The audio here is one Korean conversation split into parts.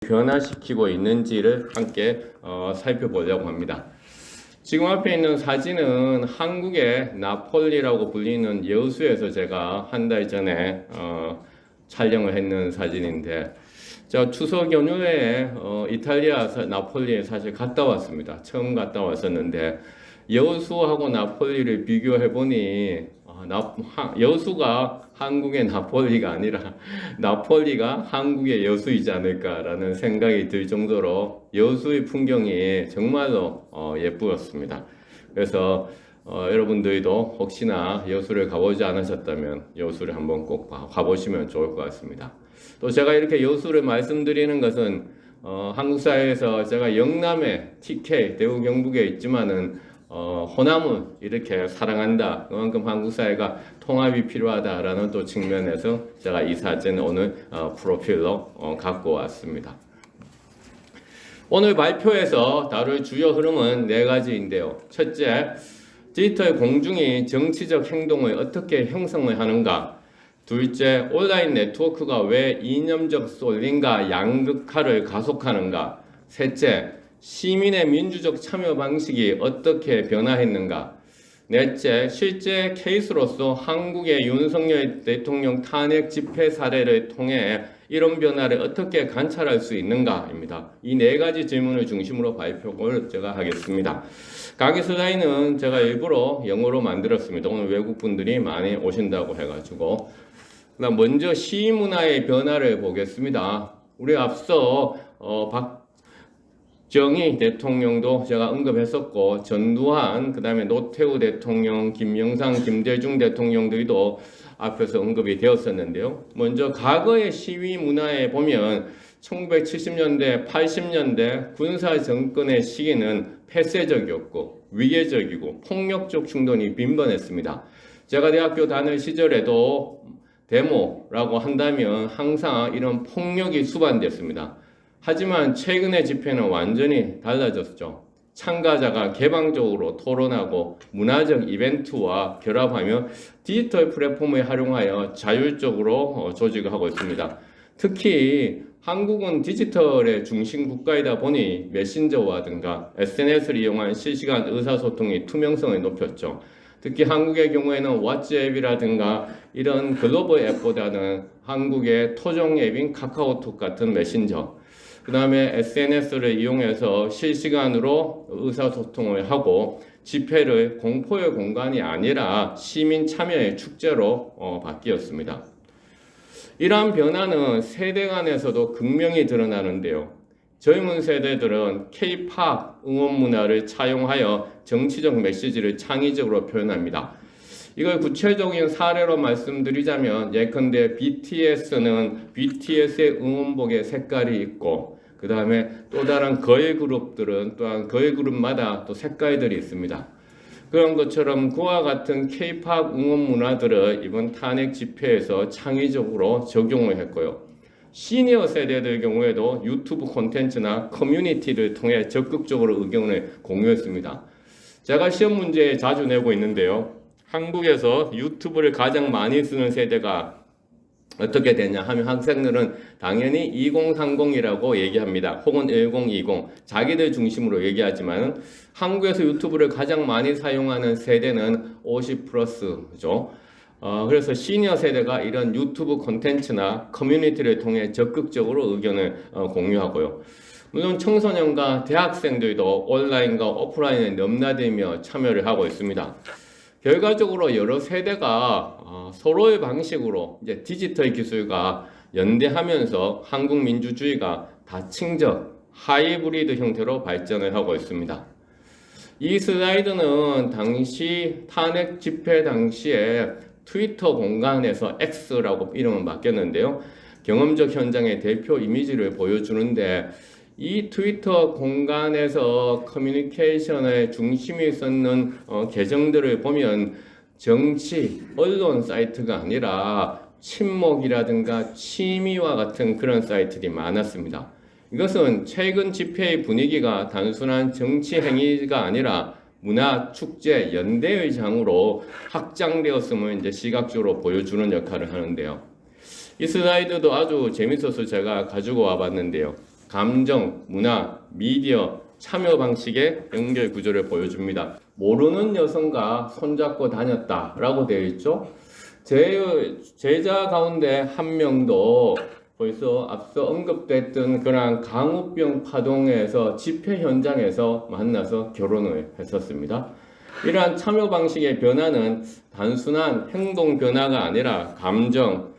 변화시키고 있는지를 함께 살펴보려고 합니다. 지금 앞에 있는 사진은 한국의 나폴리라고 불리는 여수에서 제가 한 달 전에 촬영을 했는 사진인데, 제가 추석 연휴에 이탈리아 나폴리에 사실 갔다 왔습니다. 처음 갔다 왔었는데 여수하고 나폴리를 비교해 보니 여수가 한국의 나폴리가 아니라 나폴리가 한국의 여수이지 않을까라는 생각이 들 정도로 여수의 풍경이 정말로 예쁘었습니다. 그래서 여러분들도 혹시나 여수를 가보지 않으셨다면 여수를 한번 꼭 가보시면 좋을 것 같습니다. 또 제가 이렇게 여수를 말씀드리는 것은 한국 사회에서 제가 영남에 TK 대구 경북에 있지만은 호남을 이렇게 사랑한다, 그만큼 한국 사회가 통합이 필요하다라는 또 측면에서 제가 이 사진 오늘 프로필로 갖고 왔습니다. 오늘 발표에서 다룰 주요 흐름은 4가지인데요. 첫째, 디지털 공중이 정치적 행동을 어떻게 형성을 하는가. 둘째, 온라인 네트워크가 왜 이념적 쏠림과 양극화를 가속하는가. 셋째, 시민의 민주적 참여 방식이 어떻게 변화했는가. 넷째, 실제 케이스로서 한국의 윤석열 대통령 탄핵 집회 사례를 통해 이런 변화를 어떻게 관찰할 수 있는가입니다. 이 4가지 질문을 중심으로 발표를 제가 하겠습니다. 강의 슬라이드는 제가 일부러 영어로 만들었습니다. 오늘 외국 분들이 많이 오신다고 해가지고. 먼저 시위 문화의 변화를 보겠습니다. 우리 앞서 박정희 대통령도 제가 언급했었고, 전두환, 그 다음에 노태우 대통령, 김영삼, 김대중 대통령들도 앞에서 언급이 되었었는데요. 먼저 과거의 시위 문화에 보면 1970년대, 80년대 군사 정권의 시기는 폐쇄적이었고 위계적이고 폭력적 충돌이 빈번했습니다. 제가 대학교 다닐 시절에도 데모라고 한다면 항상 이런 폭력이 수반됐습니다. 하지만 최근의 집회는 완전히 달라졌죠. 참가자가 개방적으로 토론하고 문화적 이벤트와 결합하며 디지털 플랫폼을 활용하여 자율적으로 조직을 하고 있습니다. 특히 한국은 디지털의 중심 국가이다 보니 메신저와든가 SNS를 이용한 실시간 의사소통의 투명성을 높였죠. 특히 한국의 경우에는 왓츠앱이라든가 이런 글로벌 앱보다는 한국의 토종 앱인 카카오톡 같은 메신저, 그 다음에 SNS를 이용해서 실시간으로 의사소통을 하고 집회를 공포의 공간이 아니라 시민 참여의 축제로 바뀌었습니다. 이러한 변화는 세대 간에서도 극명히 드러나는데요. 젊은 세대들은 K-팝 응원 문화를 차용하여 정치적 메시지를 창의적으로 표현합니다. 이걸 구체적인 사례로 말씀드리자면, 예컨대 BTS는 BTS의 응원복의 색깔이 있고, 그 다음에 또 다른 걸그룹들은 또한 걸그룹마다 또 색깔들이 있습니다. 그런 것처럼 그와 같은 K-팝 응원 문화들을 이번 탄핵 집회에서 창의적으로 적용을 했고요. 시니어 세대들 경우에도 유튜브 콘텐츠나 커뮤니티를 통해 적극적으로 의견을 공유했습니다. 제가 시험 문제에 자주 내고 있는데요. 한국에서 유튜브를 가장 많이 쓰는 세대가 어떻게 되냐 하면 학생들은 당연히 2030이라고 얘기합니다. 혹은 1020, 자기들 중심으로 얘기하지만 한국에서 유튜브를 가장 많이 사용하는 세대는 50+죠. 그래서 시니어 세대가 이런 유튜브 콘텐츠나 커뮤니티를 통해 적극적으로 의견을 공유하고요. 물론 청소년과 대학생들도 온라인과 오프라인을 넘나들며 참여를 하고 있습니다. 결과적으로 여러 세대가 서로의 방식으로 이제 디지털 기술과 연대하면서 한국 민주주의가 다층적 하이브리드 형태로 발전을 하고 있습니다. 이 슬라이드는 당시 탄핵 집회 당시에 트위터 공간에서 X라고 이름을 바뀌었는데요. 경험적 현장의 대표 이미지를 보여주는데, 이 트위터 공간에서 커뮤니케이션의 중심이 섰는 계정들을 보면 정치, 언론 사이트가 아니라 친목이라든가 취미와 같은 그런 사이트들이 많았습니다. 이것은 최근 집회의 분위기가 단순한 정치 행위가 아니라 문화, 축제, 연대의 장으로 확장되었음을 이제 시각적으로 보여주는 역할을 하는데요. 이 슬라이드도 아주 재밌어서 제가 가지고 와봤는데요. 감정, 문화, 미디어, 참여 방식의 연결 구조를 보여줍니다. 모르는 여성과 손잡고 다녔다라고 되어 있죠. 제자 가운데 한 명도 벌써 앞서 언급됐던 그런 강우병 파동에서 집회 현장에서 만나서 결혼을 했었습니다. 이러한 참여 방식의 변화는 단순한 행동 변화가 아니라 감정,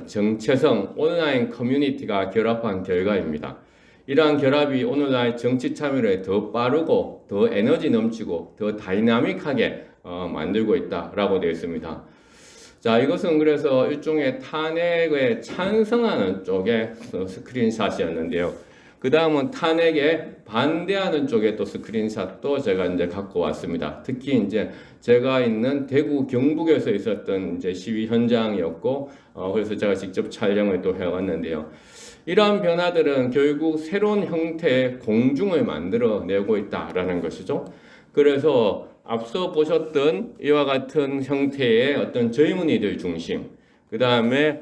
정체성, 온라인 커뮤니티가 결합한 결과입니다. 이러한 결합이 오늘날 정치 참여를 더 빠르고 더 에너지 넘치고 더 다이나믹하게 만들고 있다라고 되어 있습니다. 자, 이것은 그래서 일종의 탄핵에 찬성하는 쪽의 스크린샷이었는데요. 그 다음은 탄핵에 반대하는 쪽의 또 스크린샷도 제가 이제 갖고 왔습니다. 특히 이제 제가 있는 대구 경북에서 있었던 이제 시위 현장이었고, 그래서 제가 직접 촬영을 또 해왔는데요. 이러한 변화들은 결국 새로운 형태의 공중을 만들어내고 있다라는 것이죠. 그래서 앞서 보셨던 이와 같은 형태의 어떤 젊은이들 중심, 그 다음에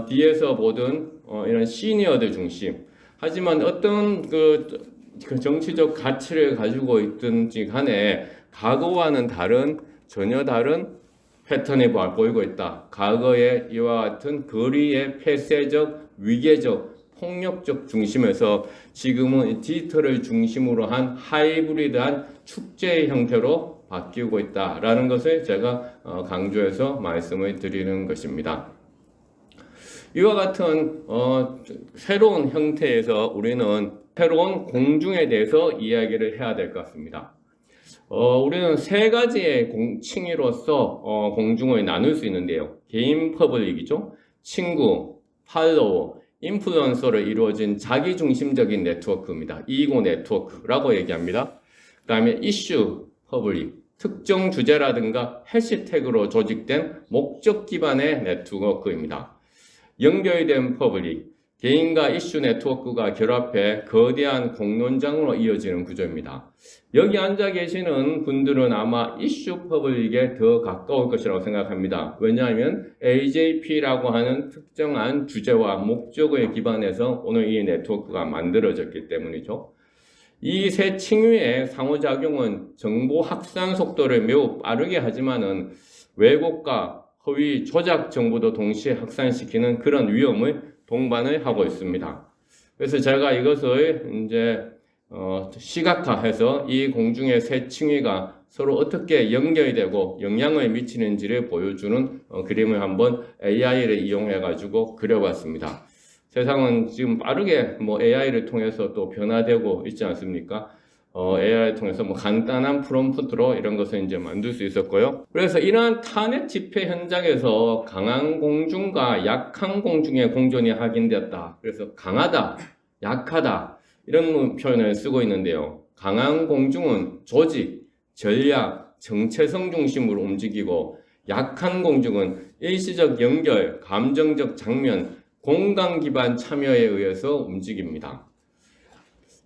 뒤에서 보던 이런 시니어들 중심. 하지만 어떤 그 정치적 가치를 가지고 있든지 간에 과거와는 전혀 다른 패턴이 보이고 있다. 과거의 이와 같은 거리의 폐쇄적, 위계적, 폭력적 중심에서 지금은 디지털을 중심으로 한 하이브리드한 축제의 형태로 바뀌고 있다라는 것을 제가 강조해서 말씀을 드리는 것입니다. 이와 같은 새로운 형태에서 우리는 새로운 공중에 대해서 이야기를 해야 될 것 같습니다. 우리는 세 가지의 칭의로서 공중을 나눌 수 있는데요. 개인 퍼블릭이죠. 친구, 팔로워, 인플루언서로 이루어진 자기중심적인 네트워크입니다. 이고 네트워크라고 얘기합니다. 그 다음에 이슈 퍼블릭, 특정 주제라든가 해시태그로 조직된 목적 기반의 네트워크입니다. 연결된 퍼블릭, 개인과 이슈 네트워크가 결합해 거대한 공론장으로 이어지는 구조입니다. 여기 앉아 계시는 분들은 아마 이슈 퍼블릭에 더 가까울 것이라고 생각합니다. 왜냐하면 AJP라고 하는 특정한 주제와 목적을 기반해서 오늘 이 네트워크가 만들어졌기 때문이죠. 이 세 칭의의 상호작용은 정보 확산 속도를 매우 빠르게 하지만은 왜곡과 허위 조작 정보도 동시에 확산시키는 그런 위험을 동반을 하고 있습니다. 그래서 제가 이것을 이제 시각화해서 이 공중의 세 칭의가 서로 어떻게 연결되고 영향을 미치는지를 보여주는 그림을 한번 AI를 이용해 가지고 그려봤습니다. 세상은 지금 빠르게 AI를 통해서 또 변화되고 있지 않습니까? AI를 통해서 간단한 프롬프트로 이런 것을 이제 만들 수 있었고요. 그래서 이러한 탄핵 집회 현장에서 강한 공중과 약한 공중의 공존이 확인되었다. 그래서 강하다, 약하다 이런 표현을 쓰고 있는데요. 강한 공중은 조직, 전략, 정체성 중심으로 움직이고 약한 공중은 일시적 연결, 감정적 장면, 공감 기반 참여에 의해서 움직입니다.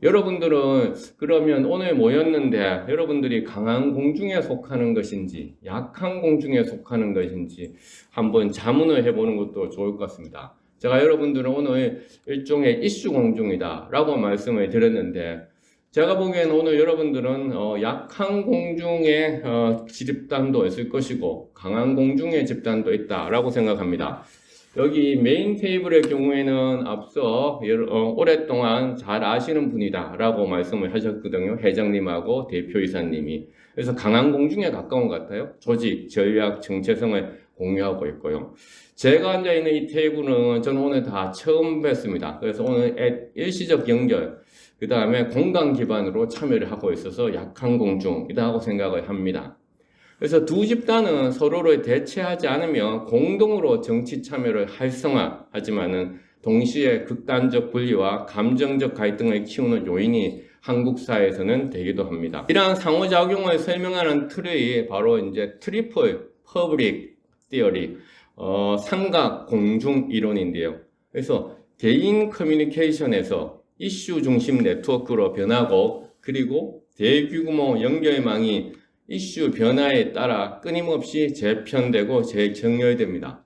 여러분들은 그러면 오늘 모였는데 여러분들이 강한 공중에 속하는 것인지 약한 공중에 속하는 것인지 한번 자문을 해보는 것도 좋을 것 같습니다. 제가 여러분들은 오늘 일종의 이슈 공중이다 라고 말씀을 드렸는데 제가 보기에는 오늘 여러분들은 약한 공중의 집단도 있을 것이고 강한 공중의 집단도 있다 라고 생각합니다. 여기 메인 테이블의 경우에는 앞서 오랫동안 잘 아시는 분이다 라고 말씀을 하셨거든요. 회장님하고 대표이사님이. 그래서 강한 공중에 가까운 것 같아요. 조직, 전략, 정체성을 공유하고 있고요. 제가 앉아있는 이 테이블은 저는 오늘 다 처음 뵀습니다. 그래서 오늘 일시적 연결, 그 다음에 공감 기반으로 참여를 하고 있어서 약한 공중이다 하고 생각을 합니다. 그래서 두 집단은 서로를 대체하지 않으며 공동으로 정치 참여를 활성화하지만은 동시에 극단적 분리와 감정적 갈등을 키우는 요인이 한국 사회에서는 되기도 합니다. 이러한 상호작용을 설명하는 틀이 바로 이제 트리플 퍼블릭 티어리, 삼각 공중 이론인데요. 그래서 개인 커뮤니케이션에서 이슈 중심 네트워크로 변하고 그리고 대규모 연결망이 이슈 변화에 따라 끊임없이 재편되고 재정렬됩니다.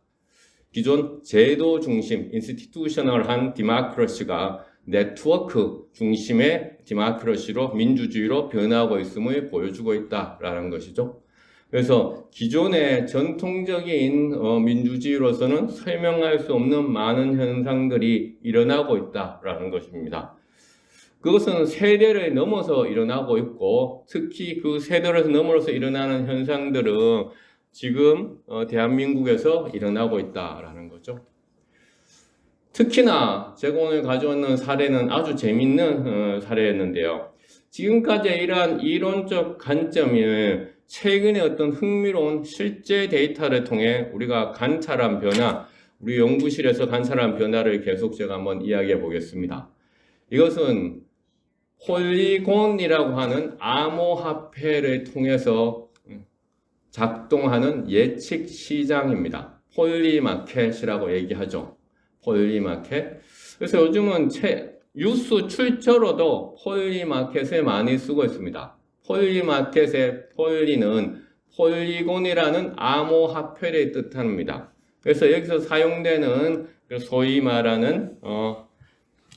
기존 제도 중심 인스티튜셔널한 디모크라시가 네트워크 중심의 디모크라시로 민주주의로 변화하고 있음을 보여주고 있다라는 것이죠. 그래서 기존의 전통적인 민주주의로서는 설명할 수 없는 많은 현상들이 일어나고 있다라는 것입니다. 그것은 세대를 넘어서 일어나고 있고 특히 그 세대를 넘어서 일어나는 현상들은 지금 대한민국에서 일어나고 있다라는 거죠. 특히나 제가 오늘 가져왔는 사례는 아주 재밌는 사례였는데요. 지금까지 이러한 이론적 관점이 최근에 어떤 흥미로운 실제 데이터를 통해 우리가 관찰한 변화, 우리 연구실에서 관찰한 변화를 계속 제가 한번 이야기해 보겠습니다. 이것은 폴리곤이라고 하는 암호화폐를 통해서 작동하는 예측 시장입니다. 폴리마켓이라고 얘기하죠. 폴리마켓. 그래서 요즘은 뉴스 출처로도 폴리마켓을 많이 쓰고 있습니다. 폴리마켓의 폴리는 폴리곤이라는 암호화폐를 뜻합니다. 그래서 여기서 사용되는 소위 말하는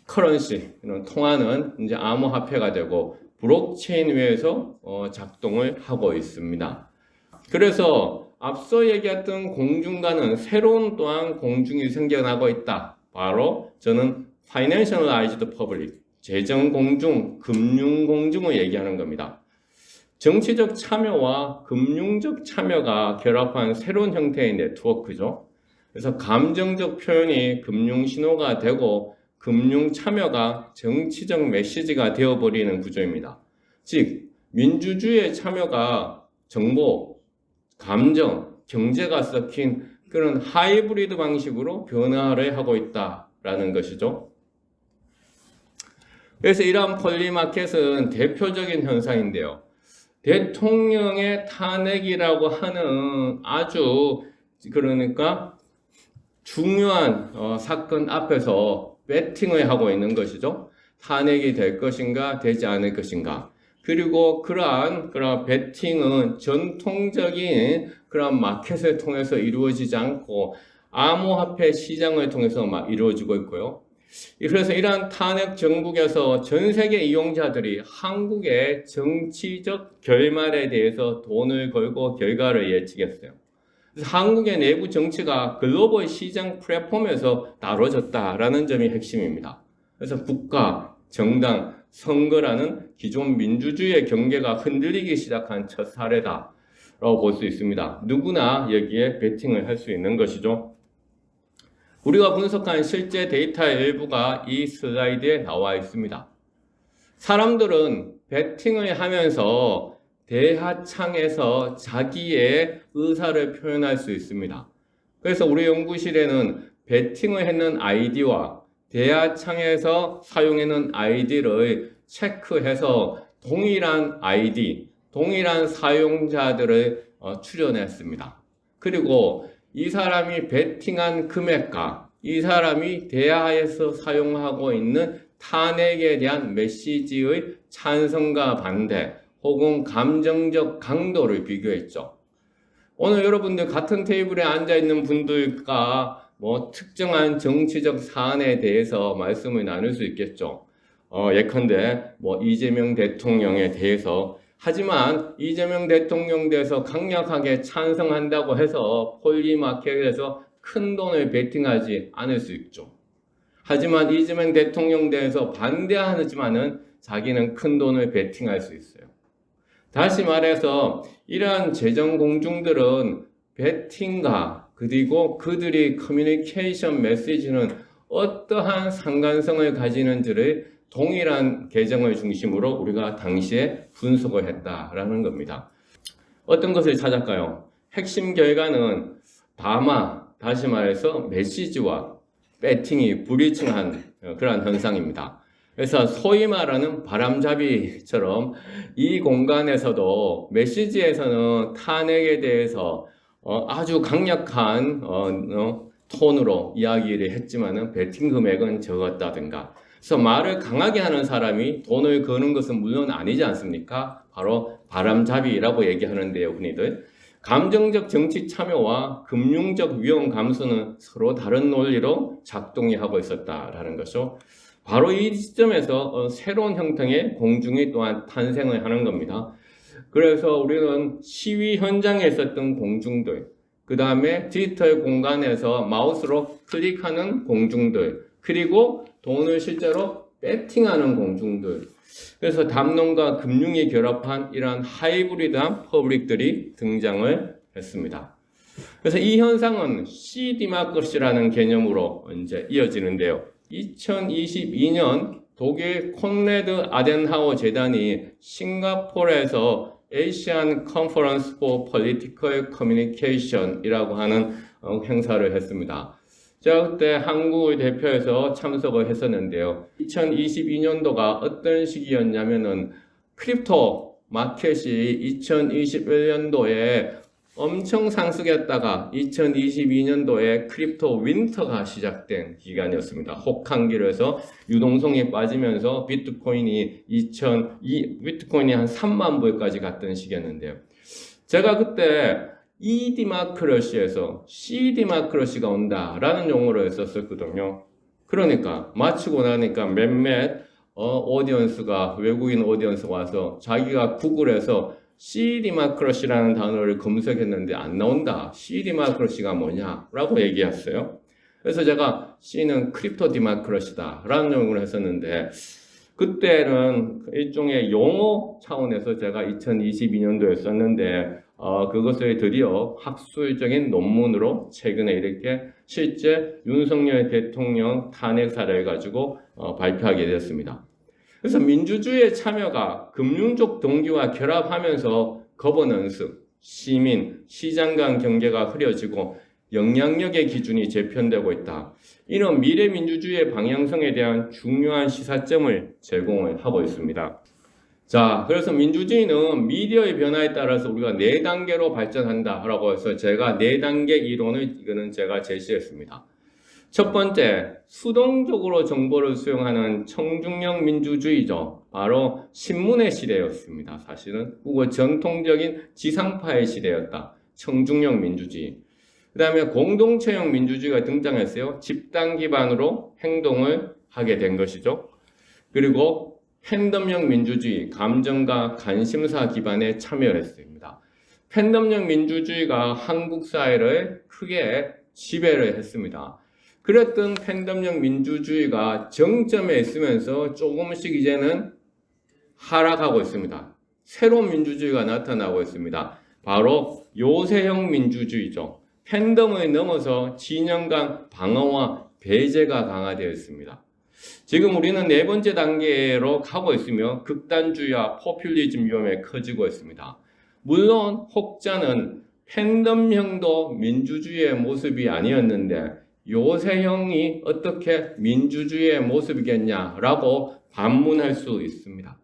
커런시, 통화는 이제 암호화폐가 되고 블록체인 위에서 작동을 하고 있습니다. 그래서 앞서 얘기했던 공중과는 새로운 또한 공중이 생겨나고 있다. 바로 저는 Financialized Public, 재정공중, 금융공중을 얘기하는 겁니다. 정치적 참여와 금융적 참여가 결합한 새로운 형태의 네트워크죠. 그래서 감정적 표현이 금융신호가 되고 금융 참여가 정치적 메시지가 되어버리는 구조입니다. 즉, 민주주의의 참여가 정보, 감정, 경제가 섞인 그런 하이브리드 방식으로 변화를 하고 있다라는 것이죠. 그래서 이러한 폴리마켓은 대표적인 현상인데요. 대통령의 탄핵이라고 하는 아주 그러니까 중요한 사건 앞에서 배팅을 하고 있는 것이죠. 탄핵이 될 것인가 되지 않을 것인가. 그리고 그러한 배팅은 전통적인 그런 마켓을 통해서 이루어지지 않고 암호화폐 시장을 통해서 이루어지고 있고요. 그래서 이러한 탄핵 정국에서 전 세계 이용자들이 한국의 정치적 결말에 대해서 돈을 걸고 결과를 예측했어요. 그래서 한국의 내부 정치가 글로벌 시장 플랫폼에서 다뤄졌다라는 점이 핵심입니다. 그래서 국가, 정당, 선거라는 기존 민주주의의 경계가 흔들리기 시작한 첫 사례다라고 볼 수 있습니다. 누구나 여기에 베팅을 할 수 있는 것이죠. 우리가 분석한 실제 데이터의 일부가 이 슬라이드에 나와 있습니다. 사람들은 베팅을 하면서 대하창에서 자기의 의사를 표현할 수 있습니다. 그래서 우리 연구실에는 베팅을 했는 아이디와 대하창에서 사용하는 아이디를 체크해서 동일한 아이디, 동일한 사용자들을 추려냈습니다. 그리고 이 사람이 베팅한 금액과 이 사람이 대하에서 사용하고 있는 탄핵에 대한 메시지의 찬성과 반대 혹은 감정적 강도를 비교했죠. 오늘 여러분들 같은 테이블에 앉아있는 분들과 특정한 정치적 사안에 대해서 말씀을 나눌 수 있겠죠. 예컨대 이재명 대통령에 대해서 하지만 이재명 대통령 대해서 강력하게 찬성한다고 해서 폴리마켓에서 큰 돈을 베팅하지 않을 수 있죠. 하지만 이재명 대통령 대해서 반대하지만은 자기는 큰 돈을 베팅할 수 있어요. 다시 말해서 이러한 재정 공중들은 베팅과 그리고 그들이 커뮤니케이션 메시지는 어떠한 상관성을 가지는지를 동일한 계정을 중심으로 우리가 당시에 분석을 했다라는 겁니다. 어떤 것을 찾았까요? 핵심 결과는 다시 말해서 메시지와 배팅이 불일치한 그러한 현상입니다. 그래서 소위 말하는 바람잡이처럼 이 공간에서도 메시지에서는 탄핵에 대해서 아주 강력한 톤으로 이야기를 했지만은 베팅 금액은 적었다든가. 그래서 말을 강하게 하는 사람이 돈을 거는 것은 물론 아니지 않습니까? 바로 바람잡이라고 얘기하는데요, 흔히들. 감정적 정치 참여와 금융적 위험 감수는 서로 다른 논리로 작동이 하고 있었다라는 것이죠. 바로 이 시점에서 새로운 형태의 공중이 또한 탄생을 하는 겁니다. 그래서 우리는 시위 현장에 있었던 공중들, 그 다음에 디지털 공간에서 마우스로 클릭하는 공중들, 그리고 돈을 실제로 배팅하는 공중들. 그래서 담론과 금융이 결합한 이러한 하이브리드한 퍼블릭들이 등장을 했습니다. 그래서 이 현상은 시디마크시라는 개념으로 이제 이어지는데요. 2022년 독일 콘레드 아덴하워 재단이 싱가포르에서 Asian Conference for Political Communication이라고 하는 행사를 했습니다. 제가 그때 한국을 대표해서 참석을 했었는데요. 2022년도가 어떤 시기였냐면은 크립토 마켓이 2021년도에 엄청 상승했다가 2022년도에 크립토 윈터가 시작된 기간이었습니다. 혹한기로 해서 유동성이 빠지면서 비트코인이 한 3만 불까지 갔던 시기였는데요. 제가 그때 디마크러시에서 디마크러시가 온다라는 용어를 썼었거든요. 그러니까 마치고 나니까 몇몇 오디언스가 외국인 오디언스가 와서 자기가 구글에서 디마크러시라는 단어를 검색했는데 안 나온다. 디마크러시가 뭐냐라고 얘기했어요. 그래서 제가 C는 크립토 디마크러시다 라는 용어를 했었는데 그때는 일종의 용어 차원에서 제가 2022년도에 썼는데 그것을 드디어 학술적인 논문으로 최근에 이렇게 실제 윤석열 대통령 탄핵 사례를 가지고 발표하게 됐습니다. 그래서 민주주의의 참여가 금융적 동기와 결합하면서 거버넌스, 시민, 시장 간 경계가 흐려지고 영향력의 기준이 재편되고 있다. 이런 미래 민주주의의 방향성에 대한 중요한 시사점을 제공을 하고 있습니다. 자, 그래서 민주주의는 미디어의 변화에 따라서 우리가 4단계로 발전한다라고 해서 제가 4단계 이론을 이거는 제가 제시했습니다. 첫 번째, 수동적으로 정보를 수용하는 청중력 민주주의죠. 바로 신문의 시대였습니다. 사실은 그리고 전통적인 지상파의 시대였다. 청중력 민주주의. 그 다음에 공동체형 민주주의가 등장했어요. 집단 기반으로 행동을 하게 된 것이죠. 그리고 팬덤형 민주주의, 감정과 관심사 기반에 참여했습니다. 팬덤형 민주주의가 한국 사회를 크게 지배를 했습니다. 그랬던 팬덤형 민주주의가 정점에 있으면서 조금씩 이제는 하락하고 있습니다. 새로운 민주주의가 나타나고 있습니다. 바로 요새형 민주주의죠. 팬덤을 넘어서 진영 간 방어와 배제가 강화되어 있습니다. 지금 우리는 4번째 단계로 가고 있으며 극단주의와 포퓰리즘 위험에 커지고 있습니다. 물론 혹자는 팬덤형도 민주주의의 모습이 아니었는데 요새형이 어떻게 민주주의의 모습이겠냐라고 반문할 수 있습니다.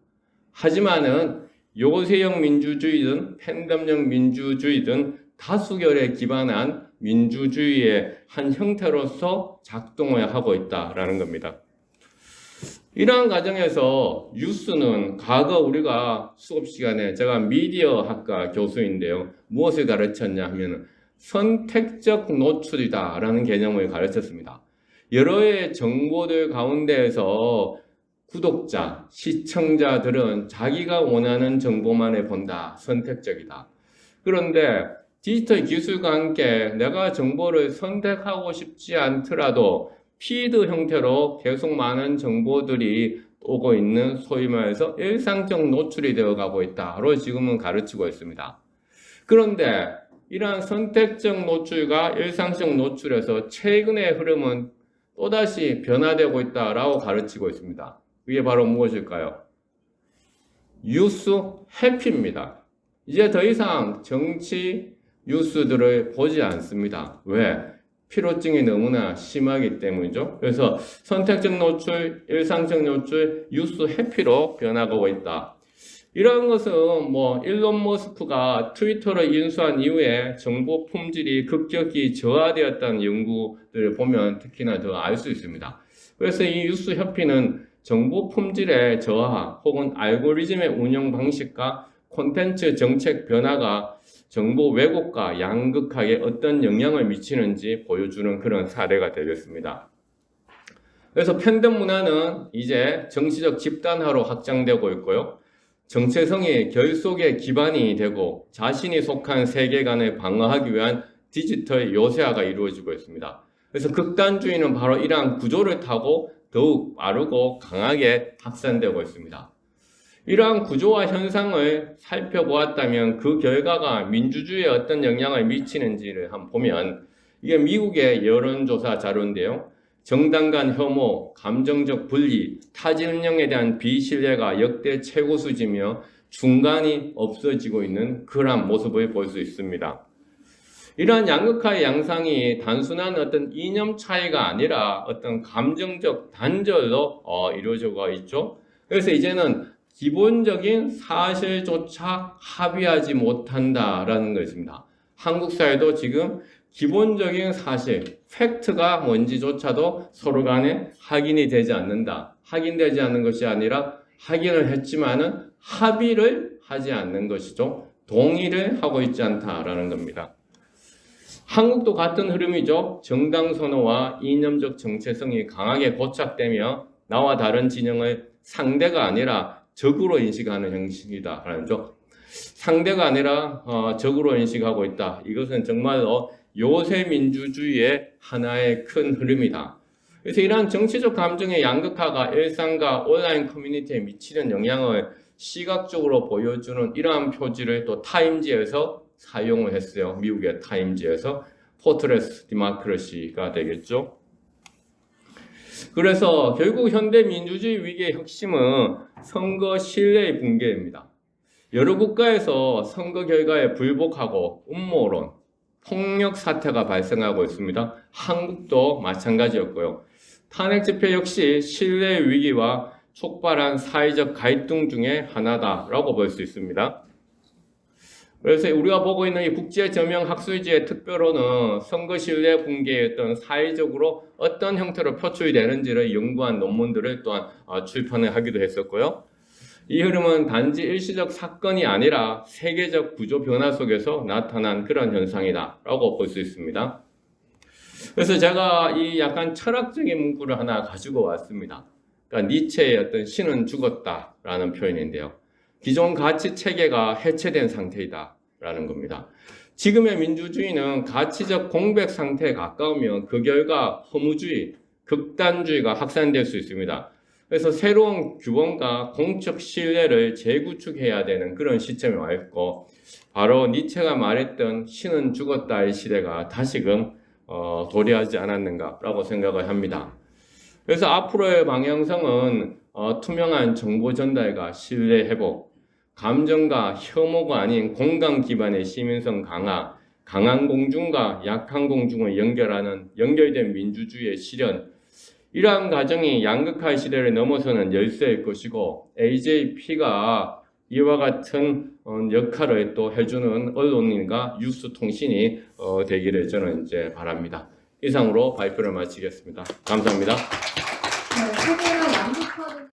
하지만은 요새형 민주주의든 팬덤형 민주주의든 다수결에 기반한 민주주의의 한 형태로서 작동을 하고 있다라는 겁니다. 이러한 과정에서 뉴스는 과거 우리가 수업 시간에 제가 미디어 학과 교수인데요. 무엇을 가르쳤냐 하면 선택적 노출이다 라는 개념을 가르쳤습니다. 여러의 정보들 가운데에서 구독자, 시청자들은 자기가 원하는 정보만을 본다. 선택적이다. 그런데 디지털 기술과 함께 내가 정보를 선택하고 싶지 않더라도 피드 형태로 계속 많은 정보들이 오고 있는 소위 말해서 일상적 노출이 되어가고 있다로 지금은 가르치고 있습니다. 그런데 이러한 선택적 노출과 일상적 노출에서 최근의 흐름은 또다시 변화되고 있다라고 가르치고 있습니다. 이게 바로 무엇일까요? 뉴스 회피입니다. 이제 더 이상 정치 뉴스들을 보지 않습니다. 왜? 피로증이 너무나 심하기 때문이죠. 그래서 선택적 노출, 일상적 노출, 뉴스 회피로 변화하고 있다. 이런 것은 일론 머스크가 트위터를 인수한 이후에 정보 품질이 급격히 저하되었다는 연구들을 보면 특히나 더 알 수 있습니다. 그래서 이 뉴스 회피는 정보 품질의 저하 혹은 알고리즘의 운영 방식과 콘텐츠 정책 변화가 정보 왜곡과 양극화에 어떤 영향을 미치는지 보여주는 그런 사례가 되겠습니다. 그래서 팬덤 문화는 이제 정치적 집단화로 확장되고 있고요. 정체성이 결속의 기반이 되고 자신이 속한 세계관을 방어하기 위한 디지털 요새화가 이루어지고 있습니다. 그래서 극단주의는 바로 이러한 구조를 타고 더욱 빠르고 강하게 확산되고 있습니다. 이러한 구조와 현상을 살펴보았다면 그 결과가 민주주의에 어떤 영향을 미치는지를 한번 보면 이게 미국의 여론조사 자료인데요. 정당 간 혐오, 감정적 분리, 타지 운영에 대한 비신뢰가 역대 최고 수준이며 중간이 없어지고 있는 그러한 모습을 볼 수 있습니다. 이러한 양극화의 양상이 단순한 어떤 이념 차이가 아니라 어떤 감정적 단절로 이루어지고 있죠. 그래서 이제는 기본적인 사실조차 합의하지 못한다라는 것입니다. 한국 사회도 지금 기본적인 사실, 팩트가 뭔지조차도 서로 간에 확인이 되지 않는다. 확인되지 않는 것이 아니라 확인을 했지만은 합의를 하지 않는 것이죠. 동의를 하고 있지 않다라는 겁니다. 한국도 같은 흐름이죠. 정당 선호와 이념적 정체성이 강하게 고착되며 나와 다른 진영을 상대가 아니라 적으로 인식하는 형식이다라는 죠. 상대가 아니라 적으로 인식하고 있다. 이것은 정말로 요새 민주주의의 하나의 큰 흐름이다. 그래서 이러한 정치적 감정의 양극화가 일상과 온라인 커뮤니티에 미치는 영향을 시각적으로 보여주는 이러한 표지를 또 타임지에서 사용을 했어요. 미국의 타임지에서 포트레스 디모크래시가 되겠죠. 그래서 결국 현대 민주주의 위기의 핵심은 선거 신뢰의 붕괴입니다. 여러 국가에서 선거 결과에 불복하고 음모론, 폭력 사태가 발생하고 있습니다. 한국도 마찬가지였고요. 탄핵 집회 역시 신뢰의 위기와 촉발한 사회적 갈등 중에 하나다라고 볼 수 있습니다. 그래서 우리가 보고 있는 이 국제 저명 학술지의 특별로는 선거 신뢰 붕괴의 어떤 사회적으로 어떤 형태로 표출이 되는지를 연구한 논문들을 또한 출판을 하기도 했었고요. 이 흐름은 단지 일시적 사건이 아니라 세계적 구조 변화 속에서 나타난 그런 현상이다라고 볼 수 있습니다. 그래서 제가 이 약간 철학적인 문구를 하나 가지고 왔습니다. 그러니까 니체의 어떤 신은 죽었다라는 표현인데요. 기존 가치 체계가 해체된 상태이다라는 겁니다. 지금의 민주주의는 가치적 공백 상태에 가까우면 그 결과 허무주의, 극단주의가 확산될 수 있습니다. 그래서 새로운 규범과 공적 신뢰를 재구축해야 되는 그런 시점에 와 있고 바로 니체가 말했던 신은 죽었다의 시대가 다시금 도래하지 않았는가라고 생각을 합니다. 그래서 앞으로의 방향성은 투명한 정보 전달과 신뢰 회복, 감정과 혐오가 아닌 공감 기반의 시민성 강화, 강한 공중과 약한 공중을 연결된 민주주의의 실현, 이러한 과정이 양극화 시대를 넘어서는 열쇠일 것이고 AJP가 이와 같은 역할을 또 해주는 언론인과 뉴스 통신이 되기를 저는 이제 바랍니다. 이상으로 발표를 마치겠습니다. 감사합니다. 네, 세계나 양극화를